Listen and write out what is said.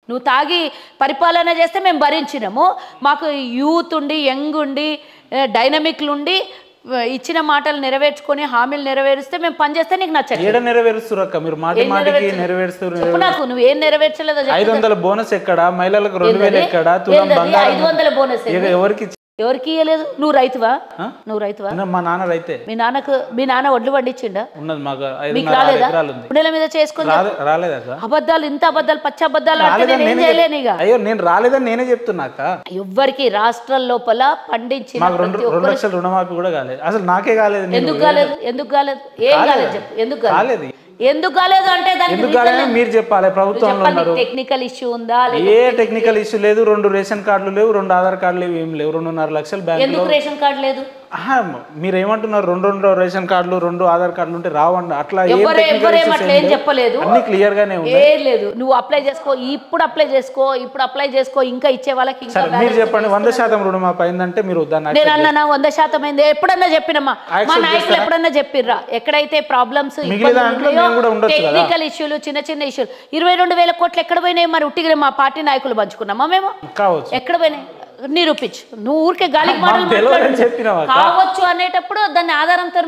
నువ్వు తాగి పరిపాలన చేస్తే మేము భరించినాము. మాకు యూత్ ఉండి యంగ్ ఉండి డైనమిక్లు ఉండి ఇచ్చిన మాటలు నెరవేర్చుకొని హామీలు నెరవేరిస్తే మేము పనిచేస్తే నీకు నచ్చదు. ఏడ నెరవేరుస్తారు అక్క మీరు? మాటి మాటికి నెరవేరుస్తారు. చెప్పు నాకు, నువ్వు ఏం నెరవేర్చలేదో. 500 బోనస్ ఎక్కడ? మహిళలకు 2000 ఎక్కడ? తులం బంగారం 500 బోనస్ ఎవరికి ఇవ్వలేదు? నువ్వు రైతువా? నువ్వు రైతువా? మా నాన్న రైతే. మీ నాన్న ఒడ్లు పండించిండా? ఉన్నది మాకు. మీకు రాలేదా? పుణ్యాల మీద చేసుకుని రాలేదా? అబద్ధాలు, ఇంత అబద్ధాలు, పచ్చి అబద్ధాలు చేయలేనిగా. అయ్యో నేను రాలేదని నేనే చెప్తున్నాక. ఎవ్వరికి రాష్ట్రం లోపల పండించిన 2 లక్షల రుణమాఫీ కూడా కాలేదు. అసలు నాకే కాలేదు. ఎందుకు కాలేదు? ఏం కాలేదు చెప్పు. ఎందుకు కాలేదు? ఎందుకు కాలేదు అంటే దానికి మీరు చెప్పాలి. ప్రభుత్వంలో ఉన్నారు. టెక్నికల్ ఇష్యూ ఉందా? ఏ టెక్నికల్ ఇష్యూ లేదు. 2 రేషన్ కార్డులు లేవు, 2 ఆధార్ కార్డులు లేవు, ఏం లేవు. 2.5 లక్షలు బ్యాంక్. ఎందుకు రేషన్ కార్డు లేదు? మీరు ఏమంటున్నారు? 2 రేషన్ కార్డులు 2 ఆధార్ కార్డులు ఉంటే రావండి. అట్లా ఏం చెప్పలేదు. అన్ని క్లియర్ గానే ఉంది. ఏం లేదు. నువ్వు అప్లై చేసుకో, ఇప్పుడు అప్లై చేసుకో. ఇంకా ఇచ్చే వాళ్ళకి ఇంకా మీరు చెప్పండి. 100% రుణమాఫీ అయిందంటే మీరు నేను అన్నా 100% అయింది ఎప్పుడన్నా చెప్పినమ్మా? మా నాయకులు ఎప్పుడన్నా చెప్పిర్రా? ఎక్కడైతే ప్రాబ్లమ్స్ టెక్నికల్ ఇష్యూలు, చిన్న ఇష్యూలు 22,000 కోట్లు ఎక్కడ పోయినాయి? మరి ఉట్టిగా మా పార్టీ నాయకులు పంచుకున్నామా మేము? కావచ్చు. ఎక్కడ పోయినాయి నిరూపించు. నువ్వు ఊరికే గాలికి మాటలు కావచ్చు అనేటప్పుడు దాన్ని ఆధారంతో